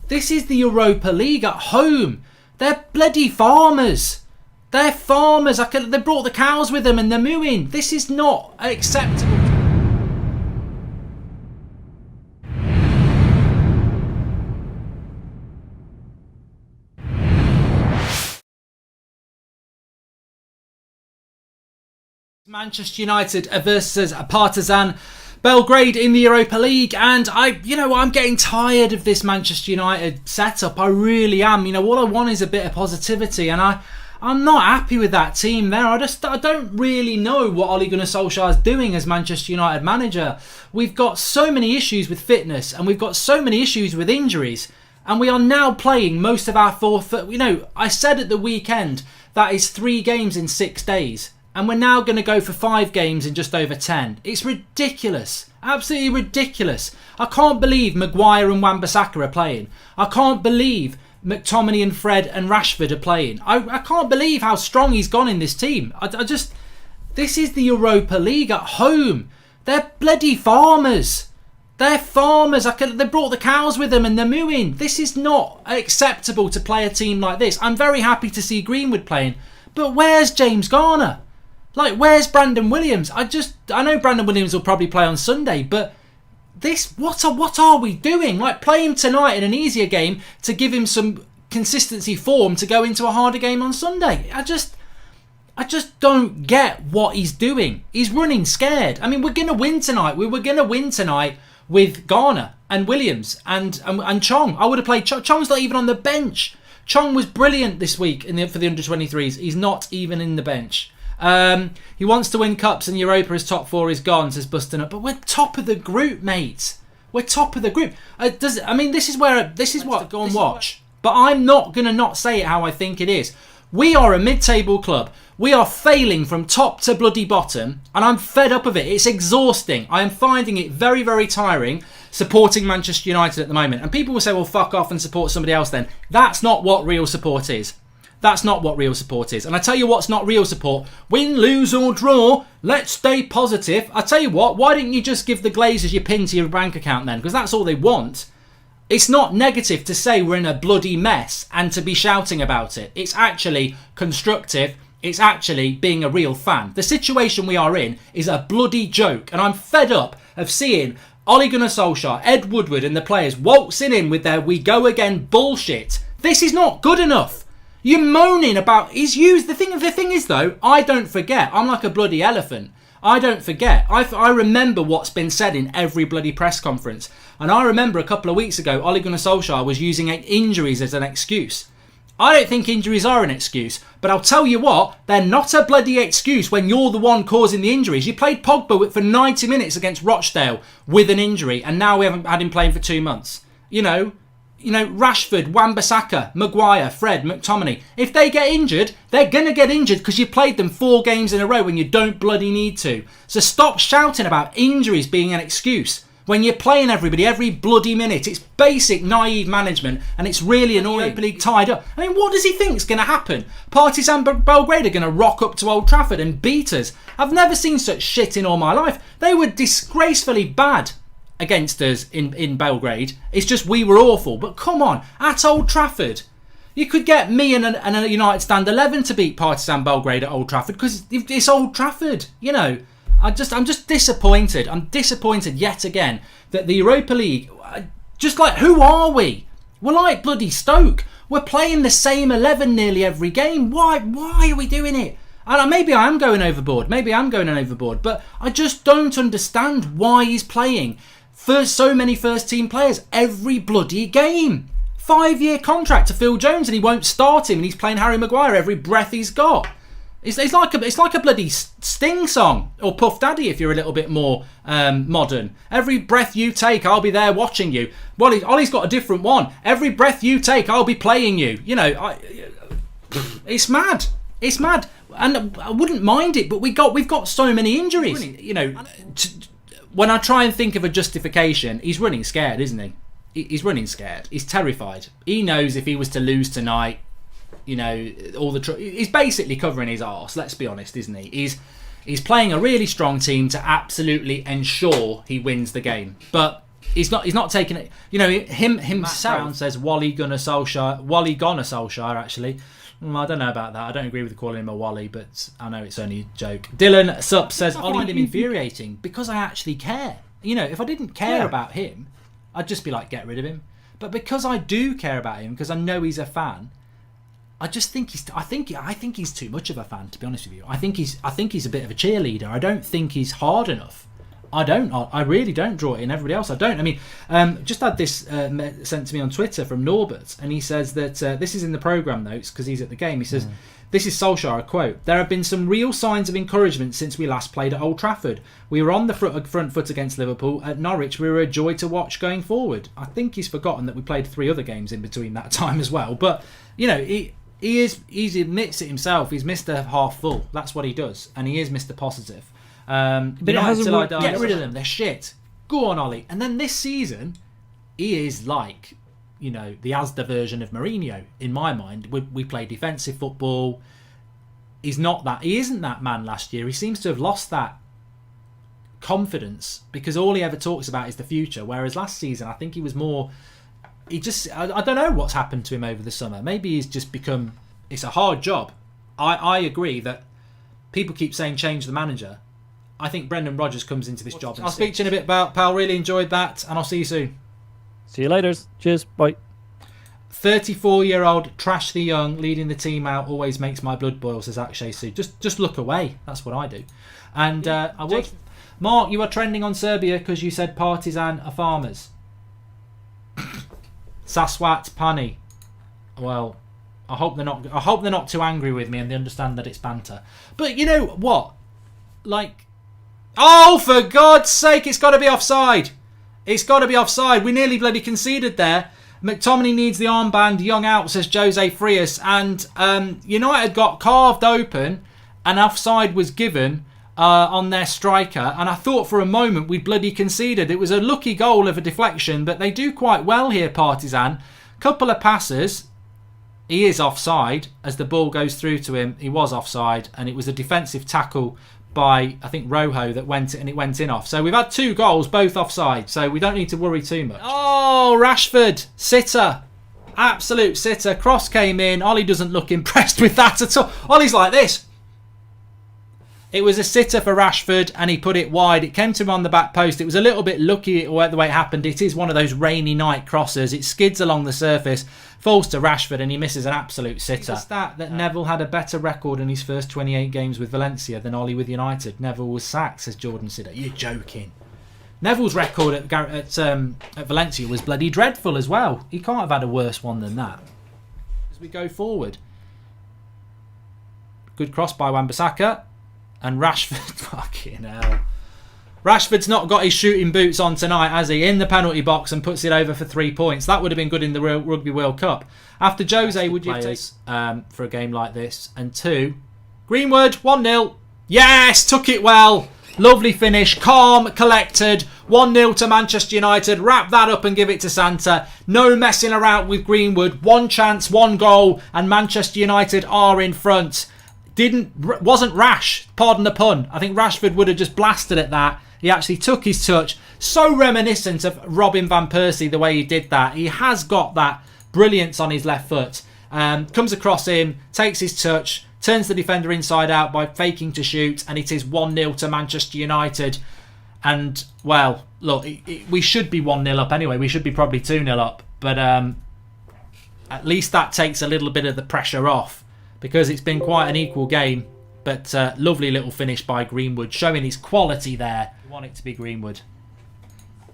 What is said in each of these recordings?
This is the Europa League at home. They're bloody farmers. They're farmers. They brought the cows with them and they're mooing. This is not acceptable. Manchester United versus Partizan Belgrade in the Europa League, and I'm getting tired of this Manchester United setup. I really am. What I want is a bit of positivity, and I'm not happy with that team there. I don't really know what Ole Gunnar Solskjaer is doing as Manchester United manager. We've got so many issues with fitness, and we've got so many issues with injuries, and we are now playing most of our I said at the weekend that is 3 games in 6 days. And we're now going to go for 5 games in just over 10. It's ridiculous. Absolutely ridiculous. I can't believe Maguire and Wan-Bissaka are playing. I can't believe McTominay and Fred and Rashford are playing. I can't believe how strong he's gone in this team. This is the Europa League at home. They're bloody farmers. They're farmers. They brought the cows with them and they're mooing. This is not acceptable to play a team like this. I'm very happy to see Greenwood playing. But where's James Garner? Where's Brandon Williams? I know Brandon Williams will probably play on Sunday, but what are we doing? Play him tonight in an easier game to give him some consistency form to go into a harder game on Sunday. I just don't get what he's doing. He's running scared. I mean, we're going to win tonight. We were going to win tonight with Garner and Williams and Chong. I would have played Chong. Chong's not even on the bench. Chong was brilliant this week for the under-23s. He's not even in the bench. He wants to win cups and Europa as top 4 is gone, says Bustin Up. But we're top of the group, mate. We're top of the group. This is what to go and watch. But I'm not going to not say it how I think it is. We are a mid-table club. We are failing from top to bloody bottom, and I'm fed up of it. It's exhausting. I am finding it very, very tiring supporting Manchester United at the moment. And people will say, well, fuck off and support somebody else then. That's not what real support is. That's not what real support is. And I tell you what's not real support. Win, lose or draw, let's stay positive. I tell you what, why didn't you just give the Glazers your pin to your bank account then? Because that's all they want. It's not negative to say we're in a bloody mess and to be shouting about it. It's actually constructive. It's actually being a real fan. The situation we are in is a bloody joke. And I'm fed up of seeing Ole Gunnar Solskjaer, Ed Woodward and the players waltzing in with their we go again bullshit. This is not good enough. You're moaning about his use. The thing is though, I don't forget. I'm like a bloody elephant. I don't forget. I remember what's been said in every bloody press conference. And I remember a couple of weeks ago, Ole Gunnar Solskjaer was using injuries as an excuse. I don't think injuries are an excuse. But I'll tell you what, they're not a bloody excuse when you're the one causing the injuries. You played Pogba for 90 minutes against Rochdale with an injury. And now we haven't had him playing for 2 months. You know, Rashford, Wan-Bissaka, Maguire, Fred, McTominay. If they get injured, they're going to get injured because you played them 4 games in a row when you don't bloody need to. So stop shouting about injuries being an excuse when you're playing everybody every bloody minute. It's basic naive management and it's really annoying. Europa League tied up. I mean, what does he think is going to happen? Partizan Belgrade are going to rock up to Old Trafford and beat us. I've never seen such shit in all my life. They were disgracefully bad against us in Belgrade. It's just we were awful. But come on, at Old Trafford, you could get me and a United stand 11 to beat Partizan Belgrade at Old Trafford because it's Old Trafford. I'm just disappointed. I'm disappointed yet again that the Europa League, just like, who are we? We're like bloody Stoke. We're playing the same 11 nearly every game. Why are we doing it? And maybe I am going overboard. But I just don't understand why he's playing for so many first team players every bloody game. 5-year contract to Phil Jones and he won't start him and he's playing Harry Maguire every breath he's got. It's like a bloody Sting song, or Puff Daddy if you're a little bit more modern. Every breath you take, I'll be there watching you. Well, Ollie's got a different one. Every breath you take, I'll be playing you. It's mad. It's mad, and I wouldn't mind it, but we've got so many injuries. When I try and think of a justification, he's running scared, isn't he? He's running scared. He's terrified. He knows if he was to lose tonight, he's basically covering his arse. Let's be honest, isn't he? He's playing a really strong team to absolutely ensure he wins the game. But He's not taking it. You know, himself says Wally Gunnar Solskjaer, actually. I don't know about that. I don't agree with calling him a Wally, but I know it's only a joke. Dylan Sup says, I find him infuriating because I actually care. You know, if I didn't care about him, I'd just be like, get rid of him. But because I do care about him, because I know he's a fan, I just think I think he's too much of a fan, to be honest with you. I think he's a bit of a cheerleader. I don't think he's hard enough. I really don't draw it in. Everybody else, I don't. I mean, just had this sent to me on Twitter from Norbert, and he says that this is in the programme notes because he's at the game. He says, this is Solskjaer, a quote, "There have been some real signs of encouragement since we last played at Old Trafford. We were on the front foot against Liverpool. At Norwich, we were a joy to watch going forward." I think he's forgotten that we played 3 other games in between that time as well. But, you know, he admits it himself. He's Mr. Half Full. That's what he does. And he is Mr. Positive. But it hasn't worked. Get rid of them. They're shit. Go on, Ollie. And then this season, he is like, you know, the Asda version of Mourinho. In my mind, we play defensive football. He's not that. He isn't that man last year. He seems to have lost that confidence because all he ever talks about is the future. Whereas last season, I think he was more. I don't know what's happened to him over the summer. Maybe he's just become. It's a hard job. I agree that people keep saying change the manager. I think Brendan Rodgers comes into this job. I'll speak to you in a bit, pal. Really enjoyed that, and I'll see you soon. See you later. Cheers. Bye. 34-year-old Trash the Young leading the team out always makes my blood boil, says Akshay Su. Just look away. That's what I do. And I would. Mark, you are trending on Serbia because you said Partizan are farmers. Saswat Pani. Well, I hope they're not too angry with me and they understand that it's banter. But you know what? Like. Oh, for God's sake, it's got to be offside. It's got to be offside. We nearly bloody conceded there. McTominay needs the armband. Young out, says Jose Frias. And United got carved open and offside was given on their striker. And I thought for a moment we'd bloody conceded. It was a lucky goal of a deflection, but they do quite well here, Partizan. Couple of passes. He is offside as the ball goes through to him. He was offside and it was a defensive tackle by, I think, Rojo that went in off. So we've had 2 goals, both offside. So we don't need to worry too much. Oh, Rashford, sitter. Absolute sitter. Cross came in. Ollie doesn't look impressed with that at all. Ollie's like this. It was a sitter for Rashford and he put it wide. It came to him on the back post. It was a little bit lucky the way it happened. It is one of those rainy night crosses. It skids along the surface, falls to Rashford and he misses an absolute sitter. It's a stat that Neville had a better record in his first 28 games with Valencia than Ollie with United. Neville was sacked, says Jordan Sidder. You're joking. Neville's record at Valencia was bloody dreadful as well. He can't have had a worse one than that. As we go forward. Good cross by Wan-Bissaka. And Rashford, fucking hell. Rashford's not got his shooting boots on tonight, has he? In the penalty box and puts it over for 3 points. That would have been good in the Rugby World Cup. After Jose, would you take for a game like this? And 2, Greenwood, 1-0. Yes, took it well. Lovely finish, calm, collected. 1-0 to Manchester United. Wrap that up and give it to Santa. No messing around with Greenwood. 1 chance, 1 goal, and Manchester United are in front. Wasn't rash, pardon the pun. I think Rashford would have just blasted at that. He actually took his touch. So reminiscent of Robin van Persie, the way he did that. He has got that brilliance on his left foot. Comes across him, takes his touch, turns the defender inside out by faking to shoot, and it is 1-0 to Manchester United. And, well, look, we should be 1-0 up anyway. We should be probably 2-0 up. But at least that takes a little bit of the pressure off, because it's been quite an equal game. But lovely little finish by Greenwood, showing his quality there. You want it to be Greenwood.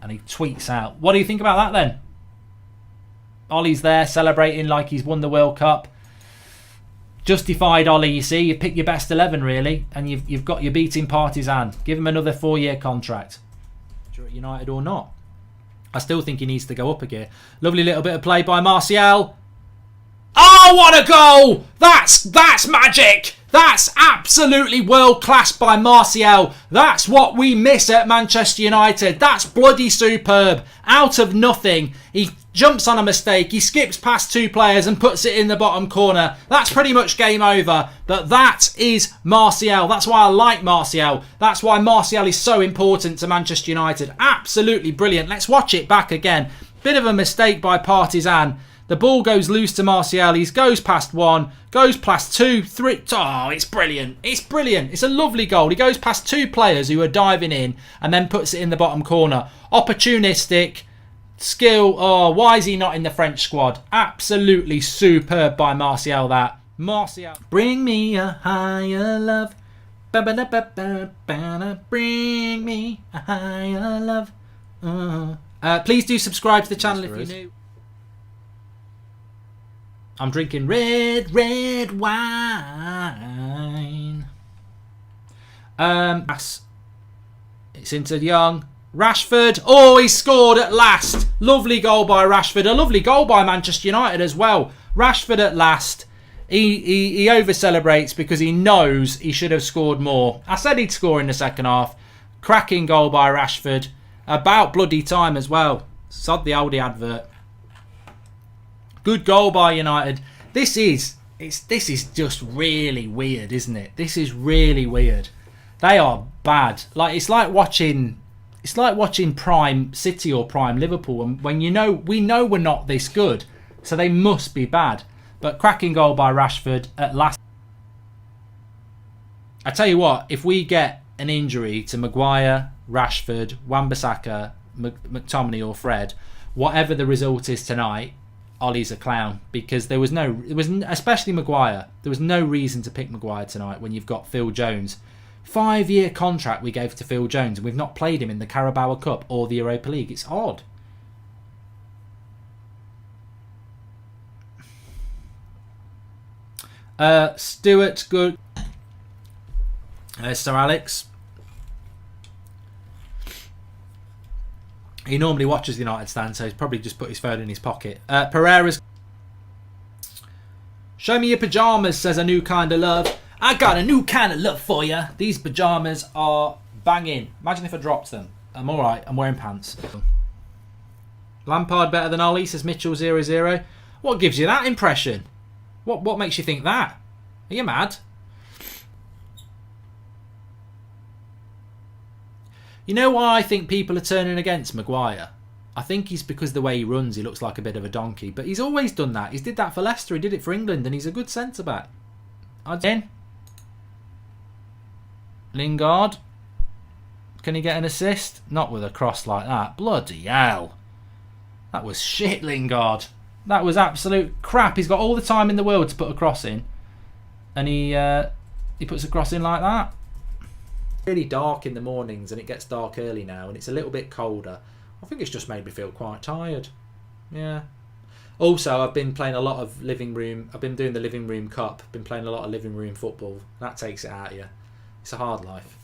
And he tweets out. What do you think about that then? Ollie's there celebrating like he's won the World Cup. Justified, Ollie, you see. You pick your best 11, really. And you've got your beating Partizan. Give him another 4-year contract. Whether at United or not. I still think he needs to go up a gear. Lovely little bit of play by Martial. Oh, what a goal! That's magic! That's absolutely world class by Martial. That's what we miss at Manchester United. That's bloody superb. Out of nothing, he jumps on a mistake. He skips past two players and puts it in the bottom corner. That's pretty much game over. But that is Martial. That's why I like Martial. That's why Martial is so important to Manchester United. Absolutely brilliant. Let's watch it back again. Bit of a mistake by Partizan. The ball goes loose to Martial. He goes past one, goes past two, three. Oh, it's brilliant. It's brilliant. It's a lovely goal. He goes past two players who are diving in and then puts it in the bottom corner. Opportunistic, skill. Oh, why is he not in the French squad? Absolutely superb by Martial, that. Martial. Bring me a higher love. Bring me a higher love. Please do subscribe to the channel if you're new. I'm drinking red wine. It's into Young. Rashford. Oh, he scored at last. Lovely goal by Rashford. A lovely goal by Manchester United as well. Rashford at last. He over-celebrates because he knows he should have scored more. I said he'd score in the second half. Cracking goal by Rashford. About bloody time as well. Sod the Aldi advert. Good goal by United. This is just really weird, isn't it? This is really weird. They are bad. Like it's like watching Prime City or Prime Liverpool, and when we know we're not this good, so they must be bad. But cracking goal by Rashford at last. I tell you what, if we get an injury to Maguire, Rashford, Wan-Bissaka, McTominay or Fred, whatever the result is tonight, Ollie's a clown, because there was especially Maguire. There was no reason to pick Maguire tonight when you've got Phil Jones. 5-year contract we gave to Phil Jones, and we've not played him in the Carabao Cup or the Europa League. It's odd. Stuart, good. Sir Alex. He normally watches the United stand, so he's probably just put his phone in his pocket. Pereira's. Show me your pyjamas, says a new kind of love. I got a new kind of love for you. These pyjamas are banging. Imagine if I dropped them. I'm alright, I'm wearing pants. Lampard better than Ollie, says Mitchell00. What gives you that impression? What makes you think that? Are you mad? You know why I think people are turning against Maguire? I think he's because the way he runs, he looks like a bit of a donkey. But he's always done that. He did that for Leicester, he did it for England, and he's a good centre-back. Again. Lingard. Can he get an assist? Not with a cross like that. Bloody hell. That was shit, Lingard. That was absolute crap. He's got all the time in the world to put a cross in. And he puts a cross in like that. Really dark in the mornings, and it gets dark early now, and it's a little bit colder. I think it's just made me feel quite tired. Yeah. Also, I've been playing a lot of living room. I've been doing the living room cup. Been playing a lot of living room football. That takes it out of you. It's a hard life.